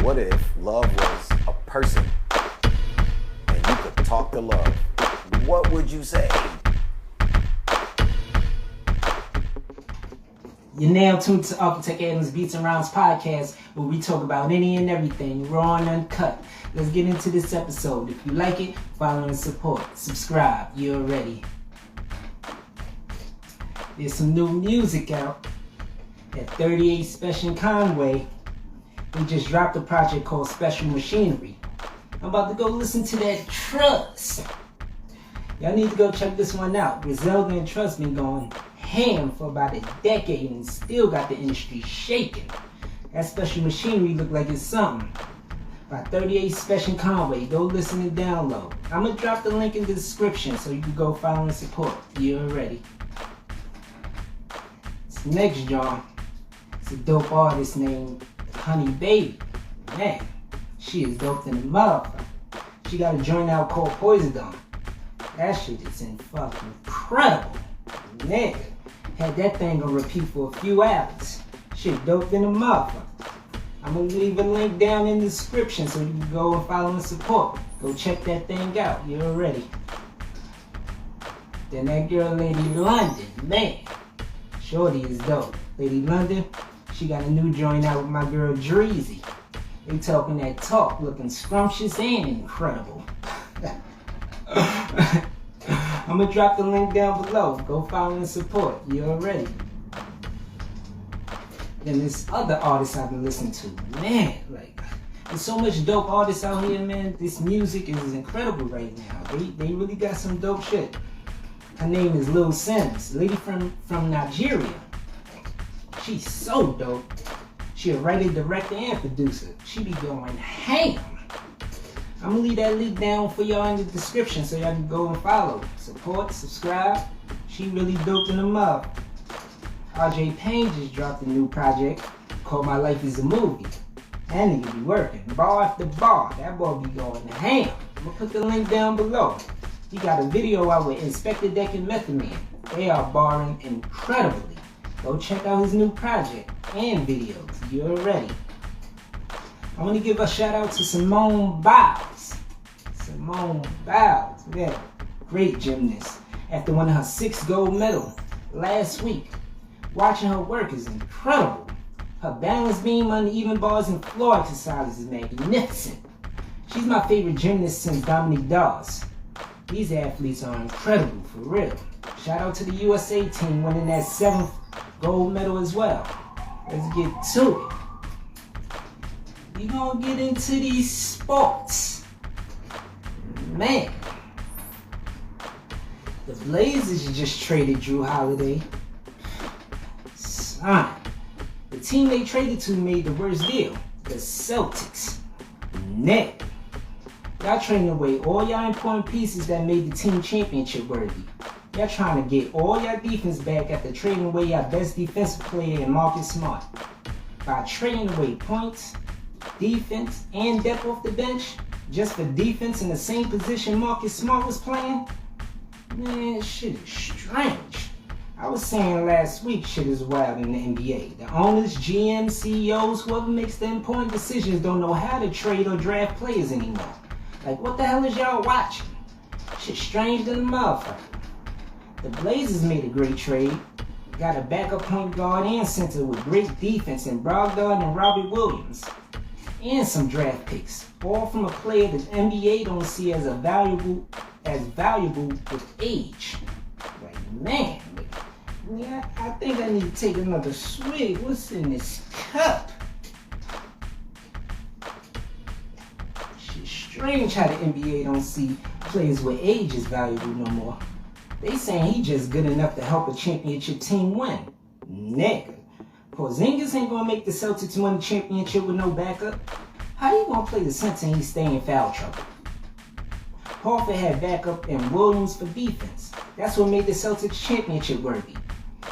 What if love was a person and you could talk to love? What would you say? You're now tuned to Ft.Efrangeliz Beats and Rounds podcast, where we talk about any and everything, raw and uncut. Let's get into this episode. If you like it, follow and support. Subscribe. You're already. There's some new music out. At 38 Spesh Conway, we just dropped a project called Special Machinery. I'm about to go listen to that Trust. Y'all need to go check this one out. Griselda and Trust been going ham for about a decade and still got the industry shaking. That Special Machinery look like it's something. By 38 Spesh Conway, go listen and download. I'm gonna drop the link in the description so you can go follow and support. You're ready. This next John, it's a dope artist named Honey Baby. Man, she is dope than a motherfucker. She got a joint out called Poison Dome. That shit is fucking incredible. Nigga, had that thing on repeat for a few hours. Shit dope than a motherfucker. I'm gonna leave a link down in the description so you can go and follow and support. Go check that thing out. You're ready. Then that girl, Lady London, man, shorty is dope. Lady London, she got a new joint out with my girl Dreezy. They talking that talk, looking scrumptious and incredible. I'm gonna drop the link down below. Go follow and support. You're ready. Then this other artist I've been listening to, man, like, there's so much dope artists out here, man. This music is incredible right now. They really got some dope shit. Her name is Lil Simz, lady from Nigeria. She's so dope. She a writer, director, and producer. She be going ham. I'm gonna leave that link down for y'all in the description so y'all can go and follow, support, subscribe. She really dope in the mug. Payne just dropped a new project called My Life Is a Movie. That nigga be working, bar after bar. That boy be going ham. I'm gonna put the link down below. He got a video out with Inspector Deck and Method Man. They are barring incredibly. Go check out his new project and videos. You're ready. I want to give a shout out to Simone Biles. Simone Biles, yeah, great gymnast. After winning her 6th gold medal last week, watching her work is incredible. Her balance beam, uneven bars, and floor exercises is magnificent. She's my favorite gymnast since Dominique Dawes. These athletes are incredible, for real. Shout out to the USA team winning that 7th gold medal as well. Let's get to it. We gonna get into these sports. Man, the Blazers just traded Drew Holiday. Son, the team they traded to made the worst deal. The Celtics. Net. Y'all trading away all y'all important pieces that made the team championship worthy. Y'all trying to get all y'all defense back after trading away y'all best defensive player in Marcus Smart. By trading away points, defense, and depth off the bench, just for defense in the same position Marcus Smart was playing? Man, shit is strange. I was saying last week, shit is wild in the NBA. The owners, GMs, CEOs, whoever makes the important decisions don't know how to trade or draft players anymore. Like, what the hell is y'all watching? Shit strange than a motherfucker. The Blazers made a great trade. Got a backup point guard and center with great defense in Brogdon and Robert Williams. And some draft picks, all from a player that NBA don't see as valuable with age. Like, man, I think I need to take another swig. What's in this cup? Shit's strange how the NBA don't see players with age as valuable no more. They saying he just good enough to help a championship team win. Nigga. Porzingis ain't gonna make the Celtics win the championship with no backup. How you gonna play the center and he stay in foul trouble? Horford had backup and Williams for defense. That's what made the Celtics championship worthy.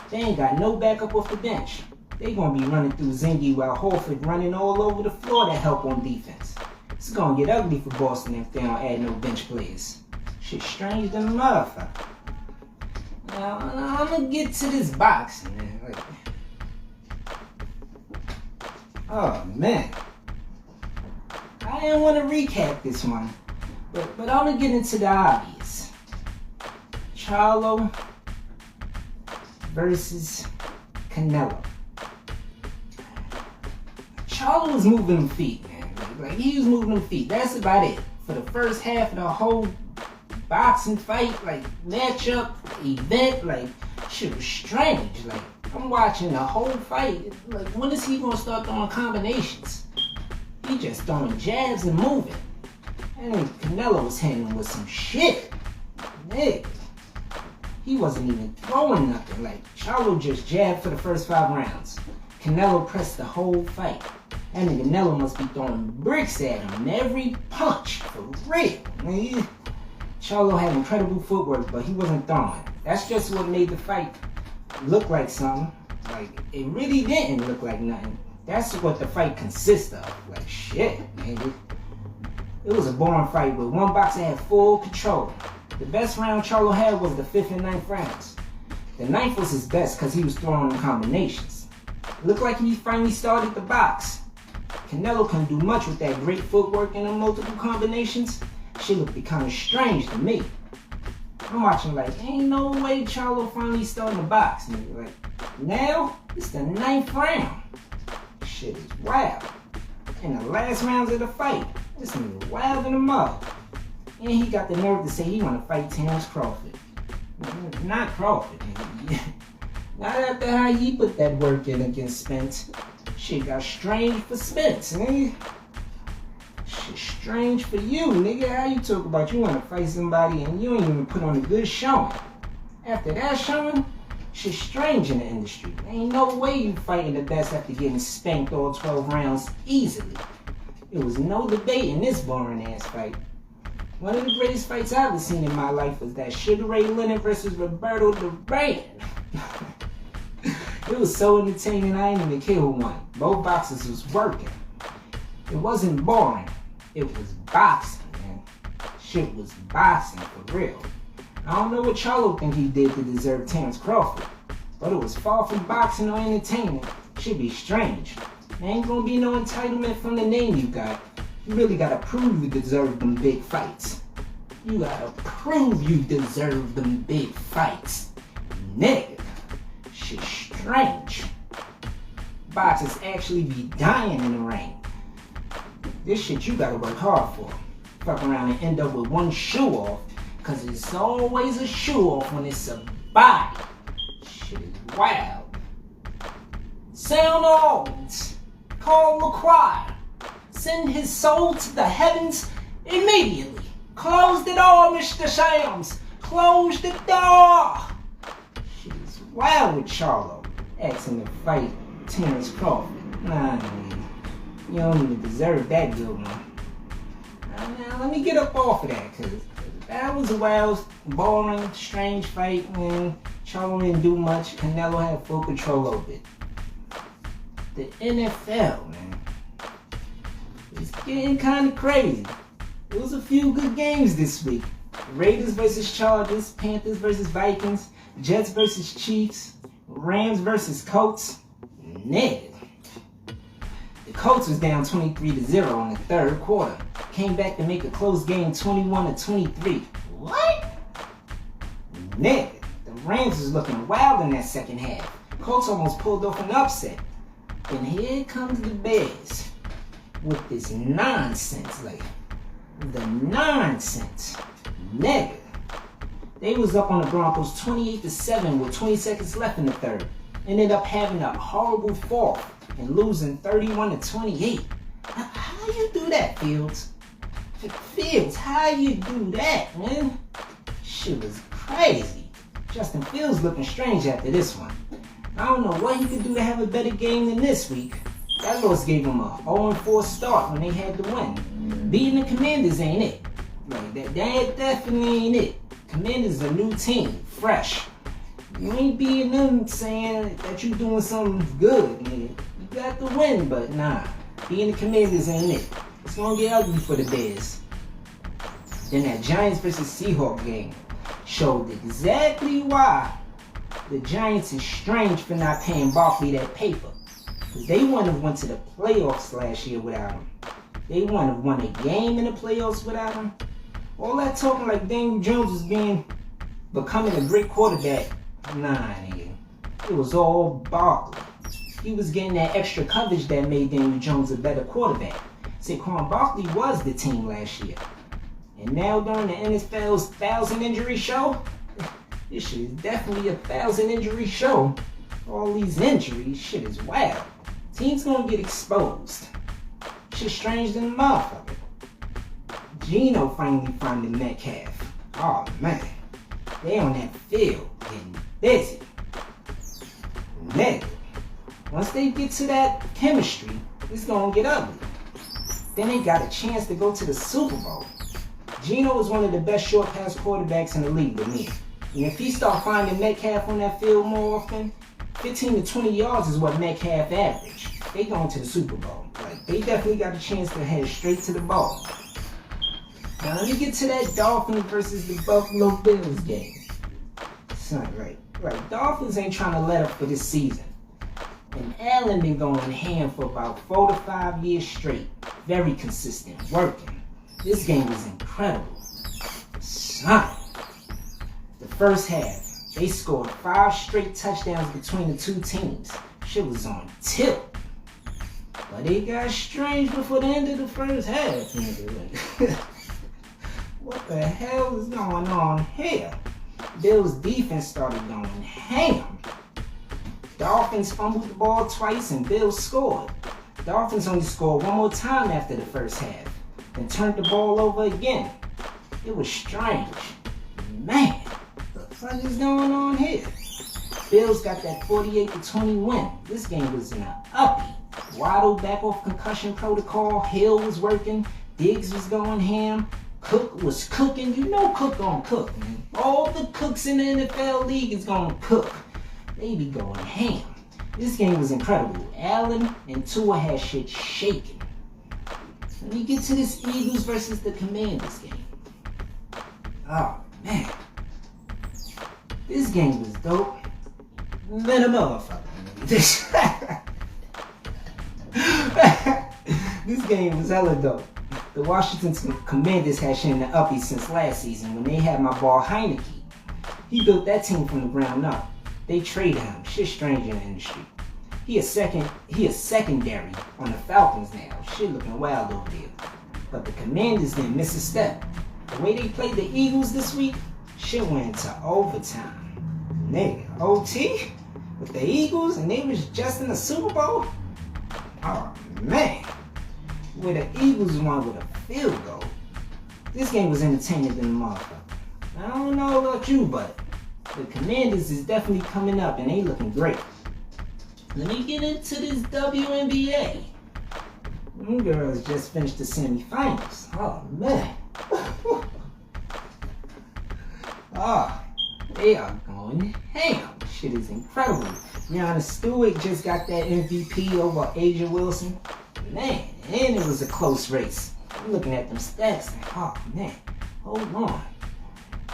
They ain't got no backup off the bench. They gonna be running through Zingy while Horford running all over the floor to help on defense. It's gonna get ugly for Boston if they don't add no bench players. Shit strange than a motherfucker. Now, I'm gonna get to this boxing, man. Oh man, I didn't want to recap this one, but I'm gonna get into the obvious. Charlo versus Canelo. Charlo was moving them feet, man. Like he was moving them feet. That's about it. For the first half of the whole boxing fight, like matchup, event, like shit was strange. Like I'm watching the whole fight. Like when is he gonna start throwing combinations? He just throwing jabs and moving. And then Canelo was hitting him with some shit. Nigga. He wasn't even throwing nothing. Like Charlo just jabbed for the first 5 rounds. Canelo pressed the whole fight. And then Canelo must be throwing bricks at him in every punch. For real. Man. Charlo had incredible footwork, but he wasn't throwing. That's just what made the fight look like something. Like it really didn't look like nothing. That's what the fight consists of. Like shit, man. It was a boring fight, but one boxer had full control. The best round Charlo had was the 5th and 9th rounds. The 9th was his best because he was throwing in combinations. It looked like he finally started the box. Canelo couldn't do much with that great footwork and the multiple combinations. Shit looked kind of strange to me. I'm watching like, ain't no way Charlo finally starting the box. Nigga. Like, now, it's the 9th round. Shit is wild. In the last rounds of the fight, this nigga wild in the mud. And he got the nerve to say he want to fight Terence Crawford. Not Crawford, nigga. Not after how he put that work in against Spence. Shit got strange for Spence, nigga. Shit strange for you, nigga. How you talk about you want to fight somebody and you ain't even put on a good showing? After that showing, shit strange in the industry. Ain't no way you fighting the best after getting spanked all 12 rounds easily. There was no debate in this boring ass fight. One of the greatest fights I've ever seen in my life was that Sugar Ray Leonard versus Roberto Duran. It was so entertaining I ain't even care who won. Both boxers was working. It wasn't boring. It was boxing, man. Shit was boxing for real. I don't know what Charlo think he did to deserve Terence Crawford, but it was far from boxing or entertainment. Should be strange. There ain't gonna be no entitlement from the name you got. You really gotta prove you deserve them big fights. You gotta prove you deserve them big fights. Nigga. Shit strange. Boxers actually be dying in the ring. This shit you gotta work hard for. Fuck around and end up with one shoe off, cause it's always a shoe off when it's a body. Shit is wild. Sound organs. Call the choir. Send his soul to the heavens immediately. Close the door, Mr. Simz. Close the door. Shit is wild with Charlo. Asking to fight Terence Crawford. Nah, man. You don't even deserve that good one. Now, let me get up off of that, cause that was a wild, boring, strange fight, man. Charlo didn't do much. Canelo had full control over it. The NFL, man. It's getting kind of crazy. There was a few good games this week. Raiders versus Chargers, Panthers versus Vikings, Jets versus Chiefs, Rams versus Colts. Nigga. The Colts was down 23-0 in the third quarter. Came back to make a close game 21-23. What? Nigga. The Rams was looking wild in that second half. Colts almost pulled off an upset. Then here comes the Bears with this nonsense, like the nonsense. Nigga. They was up on the Broncos 28-7 with 20 seconds left in the third. Ended up having a horrible fourth and losing 31-28. How you do that, Fields? Fields, how you do that, man? Shit was crazy. Justin Fields looking strange after this one. I don't know what he could do to have a better game than this week. That loss gave him a 0-4 start when they had to win. Beating the Commanders ain't it. Like that definitely ain't it. Commanders a new team, fresh. You ain't beating them saying that you doing something good, nigga. You got the win, but nah. Beating the Commanders ain't it. It's gonna get ugly for the Bears. Then that Giants versus Seahawks game showed exactly why the Giants is strange for not paying Barkley that paper. Because they wouldn't have went to the playoffs last year without him. They wouldn't have won a game in the playoffs without him. All that talking like Daniel Jones was becoming a great quarterback. Nah, nigga. It was all Barkley. He was getting that extra coverage that made Daniel Jones a better quarterback. Saquon Barkley was the team last year. And now during the NFL's 1,000 injury show, this shit is definitely a 1,000 injury show. All these injuries, shit is wild. Teams gonna get exposed. Shit strange than a motherfucker. Geno finally found the Metcalf. Oh man, they on that field getting busy. Nigga, once they get to that chemistry, it's gonna get ugly. Then they got a chance to go to the Super Bowl. Geno is one of the best short pass quarterbacks in the league to me. And if he start finding Metcalf on that field more often, 15 to 20 yards is what Metcalf average. They going to the Super Bowl. Like, they definitely got a chance to head straight to the ball. Now let me get to that Dolphins versus the Buffalo Bills game. Son, right. Dolphins ain't trying to let up for this season. And Allen been going ham for about 4 to 5 years straight. Very consistent, working. This game was incredible. Son. The first half, they scored 5 straight touchdowns between the two teams. Shit was on tilt. But it got strange before the end of the first half, nigga. What the hell is going on here? Bills defense started going ham. Dolphins fumbled the ball twice and Bills scored. Dolphins only scored one more time after the first half and turned the ball over again. It was strange. Man, what the fuck is going on here? Bills got that 48-20 win. This game was in a uppie. Waddle back off concussion protocol. Hill was working. Diggs was going ham. Cook was cooking. You know Cook gonna cook, man. All the cooks in the NFL league is gonna cook. They be going ham. This game was incredible. Allen and Tua had shit shaking. Let me get to this Eagles versus the Commanders game. Oh, man. This game was dope. Man, a motherfucker. This game was hella dope. The Washington Commanders had shit in the uppie since last season when they had my boy Heineke. He built that team from the ground up. They traded him. Shit strange in the industry. He is secondary on the Falcons now. Shit looking wild over there. But the Commanders didn't miss a step. The way they played the Eagles this week, shit went into overtime. Nigga, OT? With the Eagles and they was just in the Super Bowl? Oh man. Where the Eagles won with a field goal. This game was entertaining than a motherfucker. I don't know about you, but the Commanders is definitely coming up and they looking great. Let me get into this WNBA. Them girls just finished the semifinals. Oh man. Oh, they are going ham. Shit is incredible. Brianna Stewart just got that MVP over Asia Wilson. Man, and it was a close race. I'm looking at them stats like, oh man, hold on.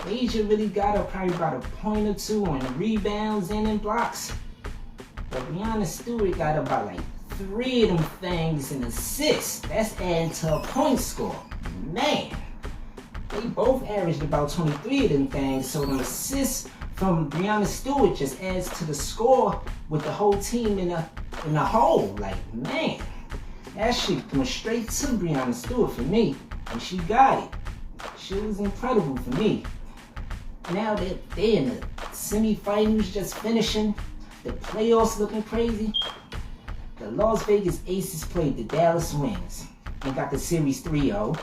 Asia really got her probably about a point or two on rebounds and in blocks. But Brianna Stewart got about like 3 of them things in assists. That's adding to a point score. Man, they both averaged about 23 of them things. So the assists from Brianna Stewart just adds to the score with the whole team in a whole. Like, man, that shit went straight to Brianna Stewart for me. And she got it. She was incredible for me. Now they're in the semifinals just finishing. The playoffs looking crazy. The Las Vegas Aces played the Dallas Wings and got the series 3-0.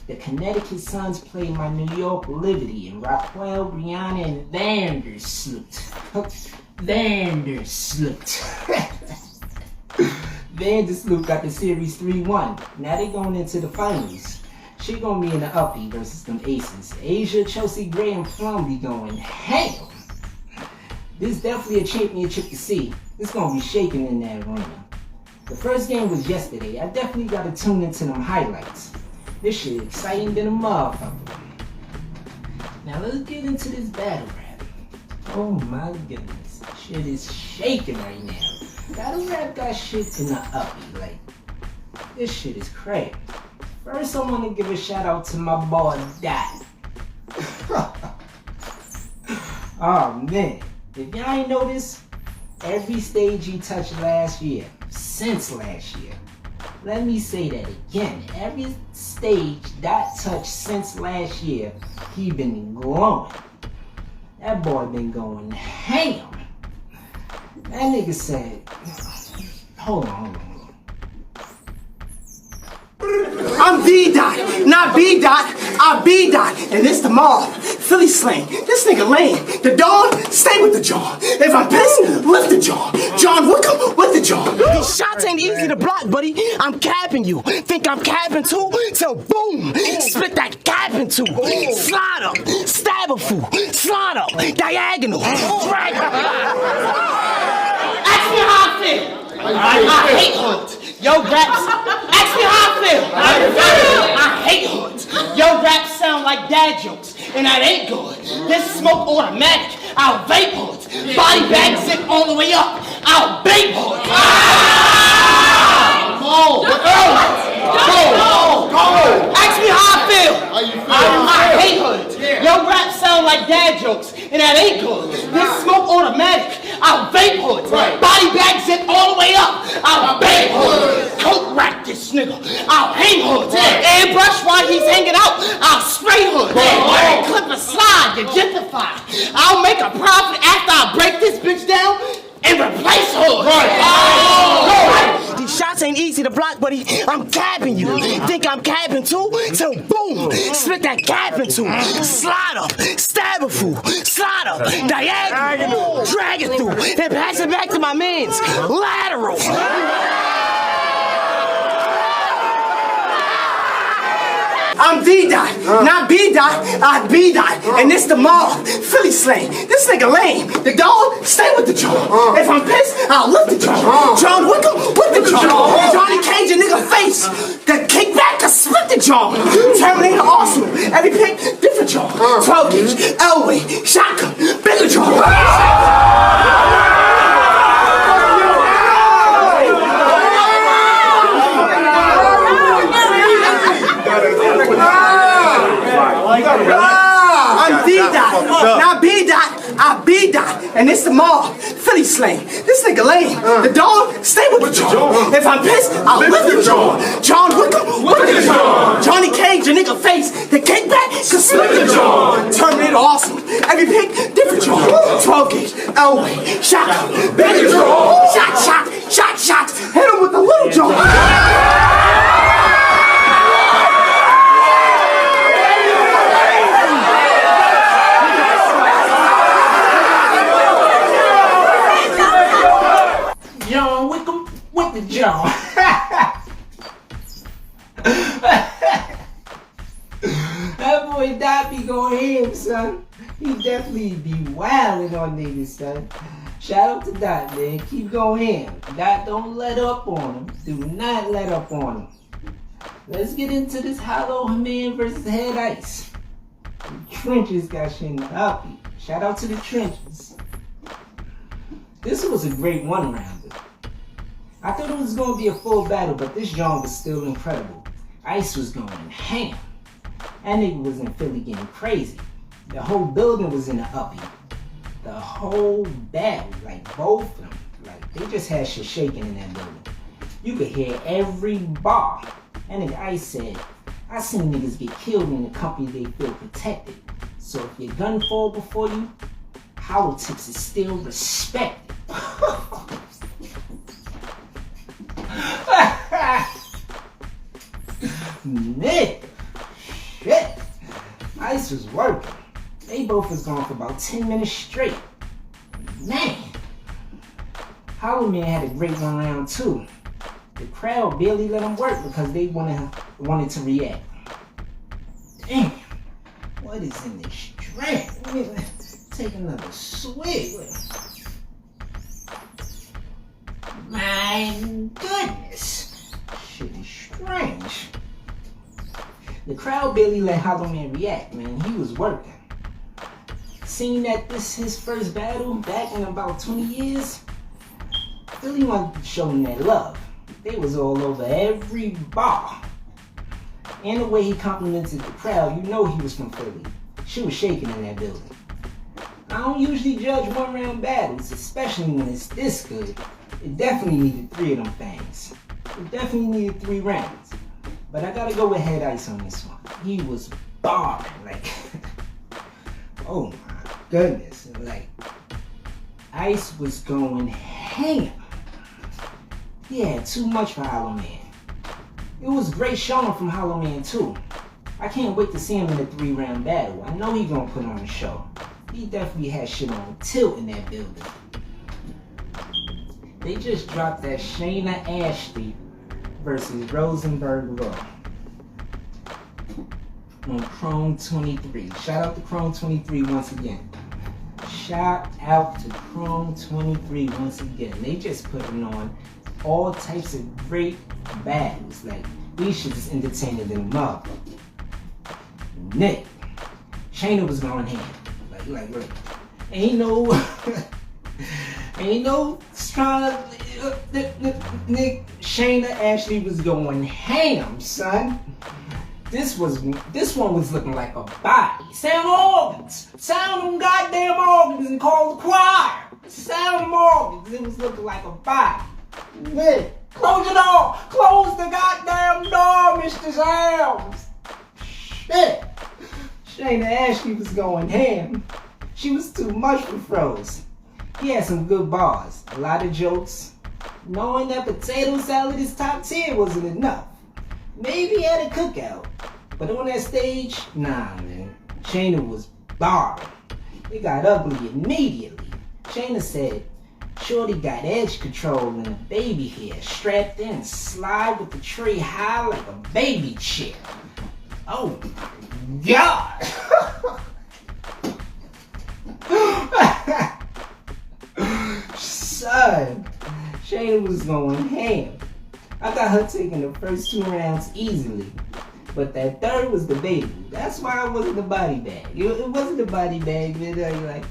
The Connecticut Suns played my New York Liberty and Raquel, Brianna, and Vandersloot. Vandersloot got the series 3-1. Now they going into the finals. She gonna be in the uppie versus them Aces. Asia, Chelsea Gray, and Plum be going ham. This is definitely a championship to see. It's gonna be shaking in that arena. The first game was yesterday. I definitely gotta tune into them highlights. This shit exciting than a motherfucker. Now let's get into this battle rap. Oh my goodness. Shit is shaking right now. Battle rap got shit in the uppie. Like, This shit is crazy. First, I want to give a shout out to my boy Dot. Oh man, if y'all ain't noticed, every stage he touched last year, since last year. Let me say that again. Every stage Dot touched since last year, he been glowing. That boy been going ham. That nigga said, hold on. I'm V-Dot, not B-Dot, I'm B-Dot, and it's the mob. Philly slang, this nigga lame. The Dawn, stay with the jaw. If I'm pissed, lift the jaw. John Wickham with the jaw. These shots ain't easy to block, buddy. I'm capping you. Think I'm capping too? So boom, split that cap in two. Slide up, stab a fool, slide up, diagonal, drag. Ask me how I feel. I hate hoods. Yo, raps, ask me how I feel. I hate hoods. Yo, raps sound like dad jokes, and that ain't good. This smoke automatic. I'll vape hoods. Body bag zip all the way up. I'll vape hoods. Go. Ask me how I feel. I hate hoods. Yo, raps sound like dad jokes, and that ain't good. This smoke automatic. I'll vape hoods. Body bag zip all the way up. I'll vape hoods. Coat rack this nigga. I'll hang hoods. Airbrush while he's hanging out. I'll spray hoods. Clip a slide to gentrify. I'll make a profit after I break this bitch down and replace hoods. These shots ain't easy to block, buddy. I'm capping you. Think I'm capping too? So boom, split that cap in two. Slide up, stab a fool, slide up, diagonal, drag it through, and pass it back to my mans. Lateral. I'm V-Dot, not B-Dot, I'm B-Dot, and this the mob, Philly slang. This nigga lame. The dog, stay with the jaw. If I'm pissed, I'll lift the jaw. John Wickham with the jaw. Johnny Cage, a nigga face. The kickback to split the jaw. Terminator Arsenal, every pick, different jaw. 12 gauge, Elway, shotgun, bigger jaw. I'm D-Dot, not B-Dot, I'm B-Dot, and it's the mob, Philly slang. This nigga lame. The dog, stay with the jaw. If I'm pissed, I'll lift the jaw. John Wickham with the jaw. Johnny Cage, a nigga face. The kickback, can split the jaw. Terminator Arsenal, every pick, different jaw. 12 gauge, Elway, shotgun, bigger jaw. Shot, hit him with the little jaw. With the jaw. That boy Dot be going ham, son. He definitely be wildin' on niggas, son. Shout out to Dot, man. Keep going ham. Dot, don't let up on him. Do not let up on him. Let's get into this Hollow Man versus Head Ice. The Trenches got shit in the uppy. Shout out to the Trenches. This was a great one-rounder. I thought it was going to be a full battle, but this joint was still incredible. Ice was going ham. That nigga was in Philly getting crazy. The whole building was in the uppy. The whole battle, like both of them, like they just had shit shaking in that building. You could hear every bar. And nigga Ice said, I seen niggas get killed in a company they feel protected. So if your gun fall before you, politics is still respected. Nigga, shit. Ice was working. They both was going for about 10 minutes straight. Man. Hollow Man had a great one round too. The crowd barely let him work because they wanted to react. Damn. What is in this drink? Let me take another swig. My goodness. Shit is strange. The crowd barely let Hollow Man react, man. He was working. Seeing that this is his first battle back in about 20 years, Philly wanted to show him that love. they was all over every bar. And the way he complimented the crowd, you know he was from Philly. She was shaking in that building. I don't usually judge one-round battles, especially when it's this good. It definitely needed 3 of them things. It definitely needed 3 rounds. But I gotta go with Head Ice on this one. He was barring, like, oh my goodness. Like, Ice was going ham. He had too much for Hollow Man. It was great showing from Hollow Man too. I can't wait to see him in a 3-round battle. I know he gonna put on a show. He definitely had shit on tilt in that building. They just dropped that Shayna Ashley versus Rosenberg Raw on Chrome 23. Shout out to Chrome 23 once again. Shout out to Chrome 23 once again. They just putting on all types of great battles. Like, these shit is entertaining than a motherfucker. Nick, Shayna was going ham. Like, ain't no strong. Nick, Shayna Ashley was going ham, son. This one was looking like a body. Sound organs. Sound them goddamn organs and call the choir. Sound them organs. It was looking like a body. Nick, close the door. Close the goddamn door, Mr. Simz. Shit. Shayna Ashley was going ham. She was too much for Froze. He had some good bars, a lot of jokes. Knowing that potato salad is top tier wasn't enough. Maybe at a cookout, but on that stage, nah, man. Shayna was barring. It got ugly immediately. Shayna said, "Shorty got edge control and a baby hair, strapped in, slide with the tray high like a baby chair." Oh my God! Son, Shayna was going ham. I got her taking the first 2 rounds easily, but that third was debatable. That's why it wasn't the body bag. It wasn't the body bag, man. Like,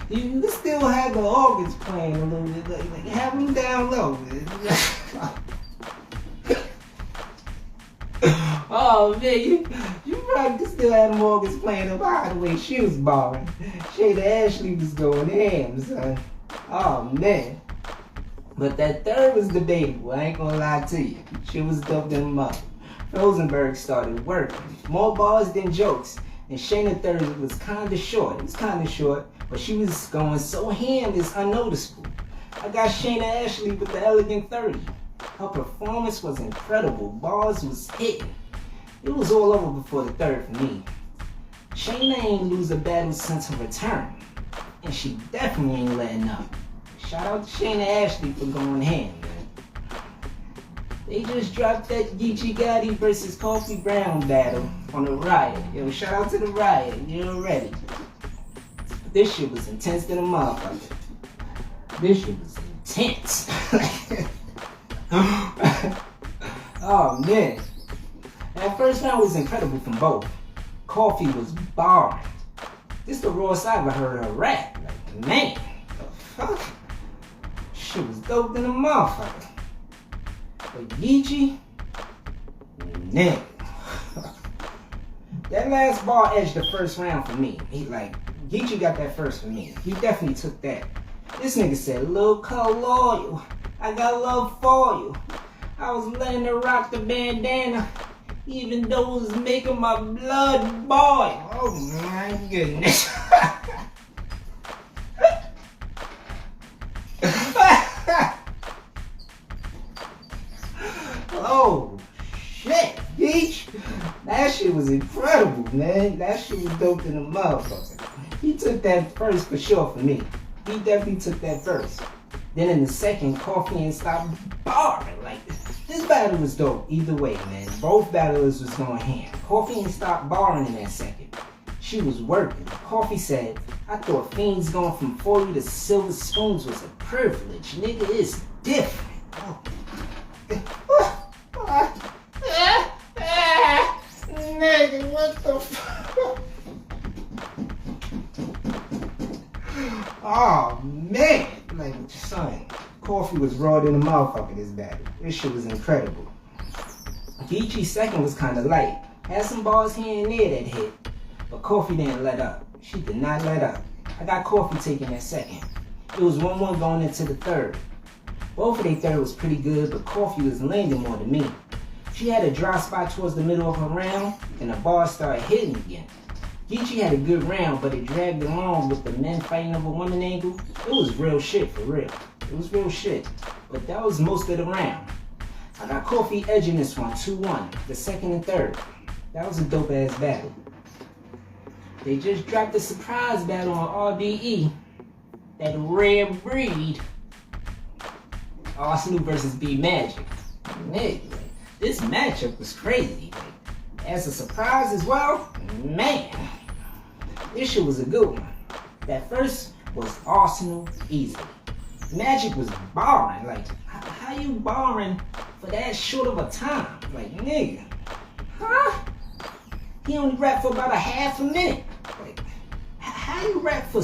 you still have the organs playing a little bit. Like have them down low, man. Oh man, you probably could still have them organs playing up high the way she was barring. Shayna Ashley was going ham, son. Oh man. But that third was debatable, I ain't gonna lie to you. She was dope than a mother. Rosenberg started working. More bars than jokes. And Shayna third was kinda short. It was kinda short, but she was going so ham it's unnoticeable. I got Shayna Ashley with the elegant 30. Her performance was incredible. Bars was hitting. It was all over before the third for me. Shayna ain't lose a battle since her return. And she definitely ain't letting up. Shout out to Shayna Ashley for going ham, man. They just dropped that Geechee Gotti versus Coffee Brown battle on the Riot. Yo, shout out to the Riot. You already. This shit was intense than a motherfucker. This shit was intense. Oh man. That first round was incredible from both. Coffee was barring. This the rawest I ever heard her rap. Like, man, the fuck? Shit was dope than a motherfucker. But Geechee, nigga. That last bar edged the first round for me. Geechee got that first for me. He definitely took that. This nigga said, "Lil' Cole loyal, I got love for you. I was letting her rock the bandana, even though it was making my blood boil." Oh my goodness. Oh shit, Geech. That shit was incredible, man. That shit was dope than a motherfucker. He took that first for sure for me. He definitely took that first. Then in the second, Coffee ain't stopped barring. Like, this battle was dope either way, man. Both battlers was going ham. Coffee ain't stopped barring in that second. She was working. Coffee said, "I thought fiends going from 40 to silver spoons was a privilege. Nigga, it's different." Oh. Nigga, what the fuck? Oh man, like, son, Coffee Coffee was raw than a motherfucker this battle. This shit was incredible. Bxby's second was kind of light. Had some bars here and there that hit. But Coffee didn't let up. She did not let up. I got Coffee taking that second. It was 1-1 going into the third. Both of their third was pretty good, but Coffee was landing more than me. She had a dry spot towards the middle of her round, and the bars started hitting again. Bxby had a good round, but it dragged along with the men fighting over women angle. It was real shit, for real. It was real shit. But that was most of the round. I got Coffee edging this one, 2-1, the second and third. That was a dope ass battle. They just dropped a surprise battle on RBE. That rare breed. Arsenal versus B Magic. Nigga, this matchup was crazy. As a surprise as well, man, this shit was a good one. That first was Arsenal easily. Magic was barring. Like, how you barring for that short of a time? Like, nigga, huh? He only rapped for about a half a minute. Like, how you rap for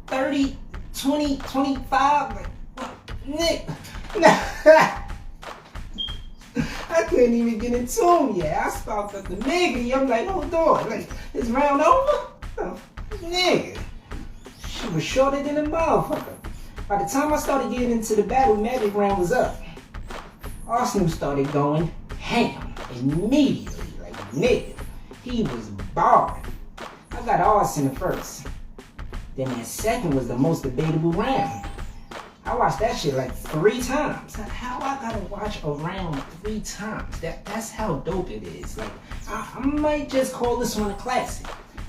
30, 20, 25? Like, nigga. I couldn't even get in tune yet. I stopped at the nigga. I'm like, hold on. Like, is round over? Oh, nigga. She was shorter than a motherfucker. By the time I started getting into the battle, Magic round was up. Arsenal started going ham immediately. Like, nigga. He was barring. I got Arsenal first. Then that second was the most debatable round. I watched that shit like 3 times. How I gotta watch a round 3 times? That's how dope it is. Like, I might just call this one a classic.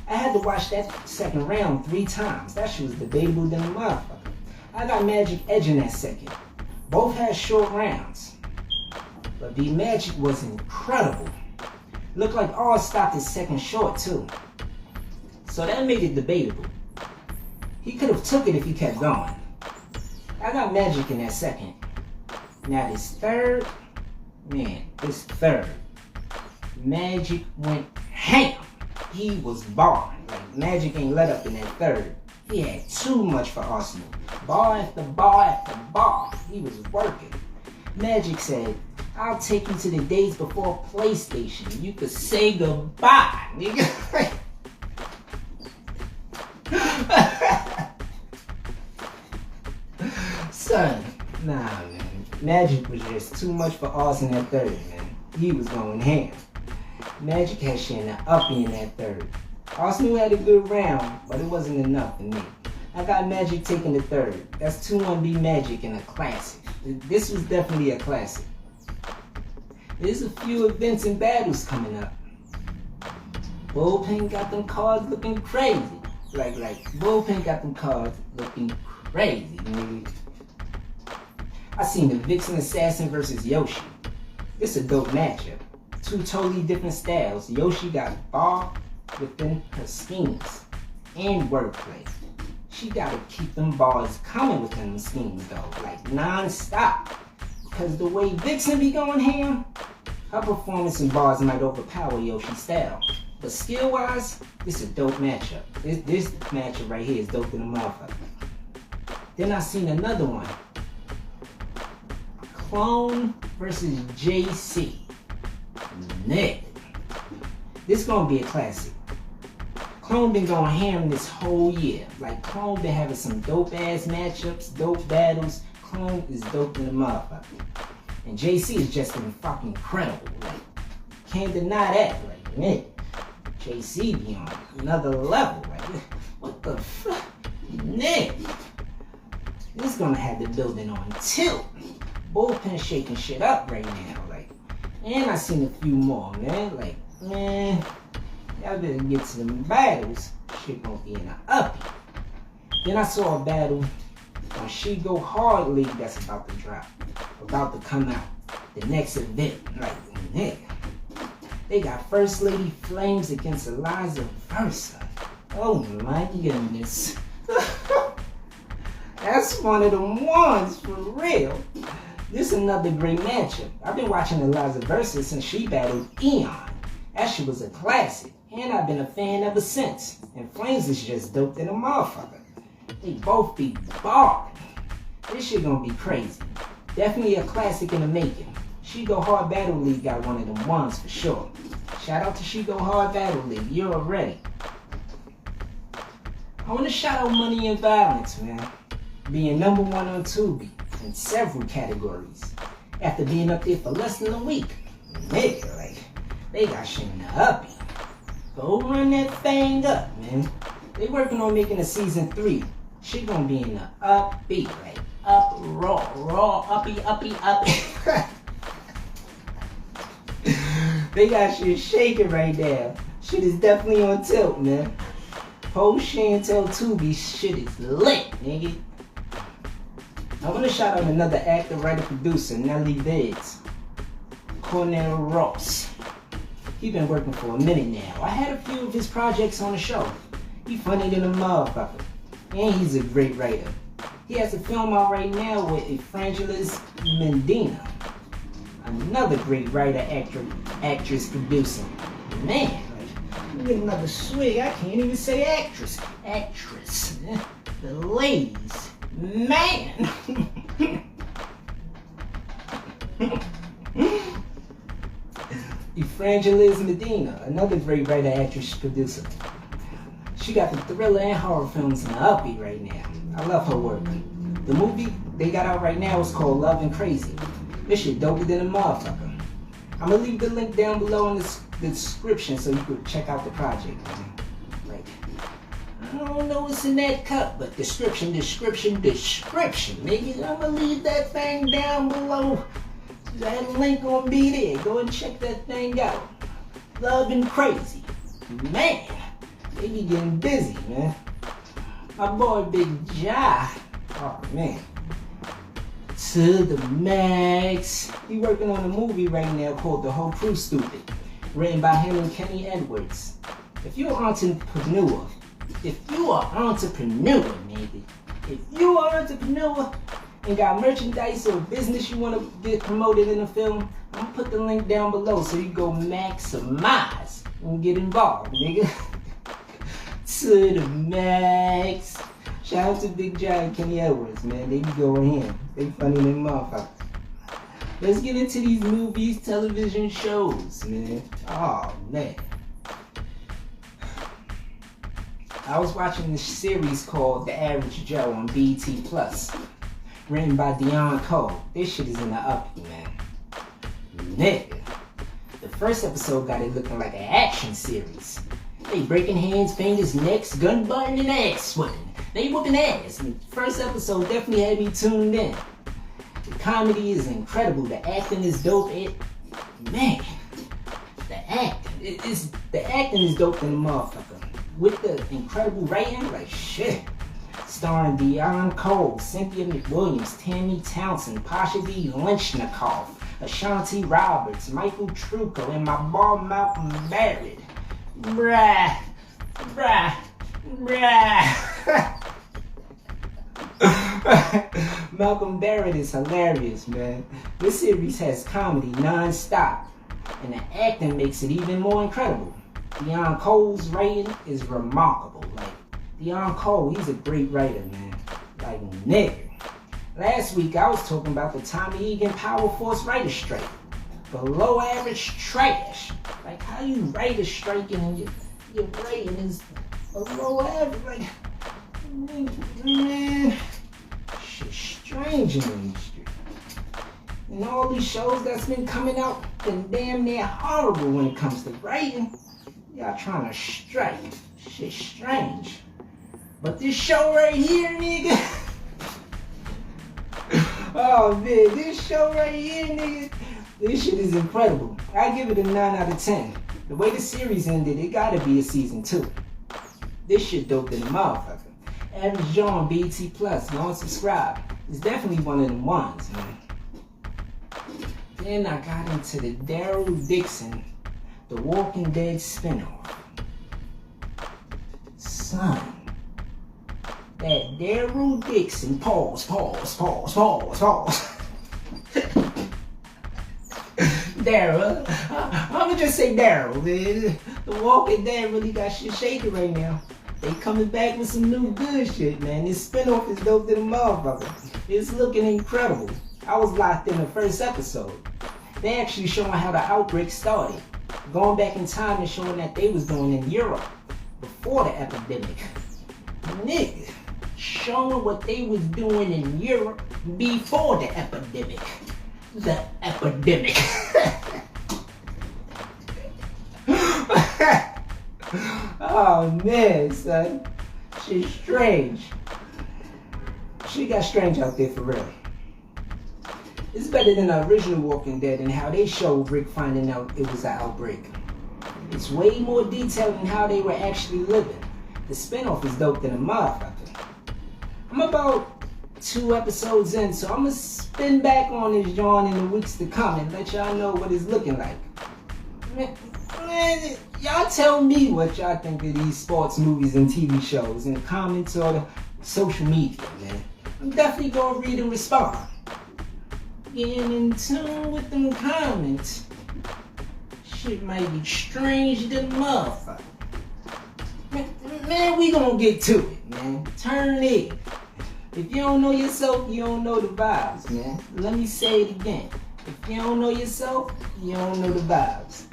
I had to watch that second round 3 times. That shit was debatable than a motherfucker. I got Magic edging that second. Both had short rounds. But B Magic was incredible. Looked like all stopped his second short too. So that made it debatable. He could have took it if he kept going. I got Magic in that second. Now this third, man, this third, Magic went ham. He was barring. Like, Magic ain't let up in that third. He had too much for Arsenal. Bar after bar after bar. He was working. Magic said, I'll take you to the days before PlayStation. You could say goodbye, nigga. Son, nah, man. Magic was just too much for us in that third, man. He was going ham. Magic had shit in the uppie in that third. Arsenal had a good round, but it wasn't enough for me. I got Magic taking the third. That's 2-1 B Magic in a classic. This was definitely a classic. There's a few events and battles coming up. Bullpen got them cards looking crazy. Like Bullpen got them cards looking crazy, nigga. I seen the Vixen Assassin versus Yoshi. It's a dope matchup. 2 totally different styles. Yoshi got bar within her schemes and wordplay. She gotta keep them bars coming within them schemes though, like non-stop. Cause the way Vixen be going ham, her performance and bars might overpower Yoshi's style. But skill-wise, this is a dope matchup. This matchup right here is dope than a motherfucker. Then I seen another one. Clone versus JC. Nick. This gonna be a classic. Clone been going ham this whole year. Like, Clone been having some dope ass matchups, dope battles. Clone is dope than a motherfucker. And JC is just been fucking incredible. Like, can't deny that. Like, Nick. JC be on another level. Like, what the fuck? Nick. This gonna have the building on tilt. Bullpen shaking shit up right now. Like, and I seen a few more, man. Like, man, y'all better get to them battles. Shit gonna be in the uppie. Then I saw a battle on She Go Hard League that's about to drop. About to come out. The next event. Like, nigga. They got First Lady Flames against Eliza Versa. Oh my goodness. That's one of them ones for real. This is another great matchup. I've been watching Eliza Versa since she battled Eon. That shit was a classic. And I've been a fan ever since. And Flames is just dope than a motherfucker. They both be barred. This shit gonna be crazy. Definitely a classic in the making. She Go Hard Battle League got one of them ones for sure. Shout out to She Go Hard Battle League. You're ready. I want to shout out Money and Violence, man. Being number 1 on Tubi in several categories. After being up there for less than a week. Nigga, like, they got shit in the uppy. Go run that thing up, man. They working on making a season 3. She gonna be in the upbeat, like, up, raw, uppy. They got shit shaking right now. Shit is definitely on tilt, man. Post Chantel Tubi shit is lit, nigga. I want to shout out another actor, writer, producer, Nelly Vidz. Cornell Ross. He been working for a minute now. I had a few of his projects on the show. He funny than a motherfucker. And he's a great writer. He has a film out right now with Efrangeliz Medina. Another great writer, actress, producer. Man, like, let me get another swig. I can't even say actress. Actress. The ladies. Man. Efrangeliz Medina, another great writer, actress, producer. She got the thriller and horror films in the uppy right now. I love her work. The movie they got out right now is called Love and Crazy. This shit doper than a motherfucker. I'm gonna leave the link down below in the description so you can check out the project. Like, I don't know what's in that cup, but description, nigga. I'm gonna leave that thing down below. That link gonna be there. Go and check that thing out. Love and Crazy. Man, they be getting busy, man. My boy Bxby. Oh, man. To the max. He working on a movie right now called The Whole Crew Stupid. Written by him and Kenny Edwards. If you're an entrepreneur, nigga. If you are an entrepreneur and got merchandise or business you want to get promoted in a film, I'm gonna put the link down below so you go maximize and get involved, nigga. To the max. Shout out to Bxby and Kenny Edwards, man. They be going in. They funny than motherfuckers. Let's get into these movies, television shows, man. Oh, man. I was watching this series called The Average Joe on BT Plus, written by Dion Cole. This shit is in the uppy, man. Nigga. The first episode got it looking like an action series. They breaking hands, fingers, necks, gun button, and ass swinging. They whooping ass. The first episode definitely had me tuned in. The comedy is incredible. The acting is dope. Man, the acting is dope than a motherfucker. With the incredible writing, like shit. Starring Dion Cole, Cynthia McWilliams, Tammy Townsend, Pasha D. Lynchnikov, Ashanti Roberts, Michael Trucco, and my boy Malcolm Barrett. Bruh. Malcolm Barrett is hilarious, man. This series has comedy non-stop, and the acting makes it even more incredible. Dion Cole's writing is remarkable. Like, Dion Cole, he's a great writer, man. Like, nigga. Last week, I was talking about the Tommy Egan Power Force writer strike. Below average trash. Like, how you write a strike and your writing is below average? Like, man, shit's strange in the industry. And all these shows that's been coming out, been damn near horrible when it comes to writing. Y'all trying to strike. Shit's strange. But this show right here, nigga. Oh man, this show right here, nigga. This shit is incredible. I give it a 9 out of 10. The way the series ended, it gotta be a season 2. This shit dope than a motherfucker. Average Joe on BT Plus, go and subscribe. It's definitely one of them ones, man. Then I got into the Daryl Dixon, The Walking Dead spinoff. Son, that Daryl Dixon, pause. Daryl, I'ma just say Daryl, man. The Walking Dead really got shit shaking right now. They coming back with some new good shit, man. This spinoff is dope to the motherfucker. It's looking incredible. I was locked in the first episode. They actually showing how the outbreak started. Going back in time and showing that they was doing in Europe before the epidemic. Nigga, showing what they was doing in Europe before the epidemic. The epidemic. Oh man, son. Shit's strange. Shit got strange out there for real. It's better than the original Walking Dead and how they showed Rick finding out it was an outbreak. It's way more detailed than how they were actually living. The spinoff is dope than a motherfucker. I'm about 2 episodes in, so I'm gonna spin back on this joint in the weeks to come and let y'all know what it's looking like. Man, y'all tell me what y'all think of these sports movies and TV shows in the comments or the social media, man. I'm definitely gonna read and respond. Getting in tune with them comments. Shit might be strange than motherfucker. Man, we gonna get to it, man. Turn it. If you don't know yourself, you don't know the vibes, man. Let me say it again. If you don't know yourself, you don't know the vibes.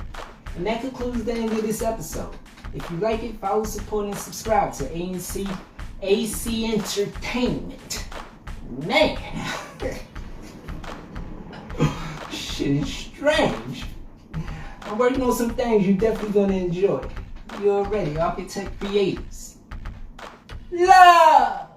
And that concludes the end of this episode. If you like it, follow, support, and subscribe to AC Entertainment. Man. Shit is strange. I'm working on some things you're definitely gonna enjoy. You already, Architect Creators. Love!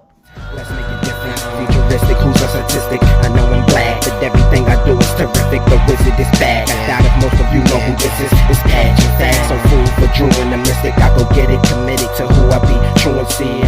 Let's make it different, futuristic, who's a statistic? I know I'm black, but everything I do is terrific. The wizard is back. I doubt if most of you know who this is. It's Patch and Fact, so food for Drew and the mystic. I go get it, committed to who I be. True and see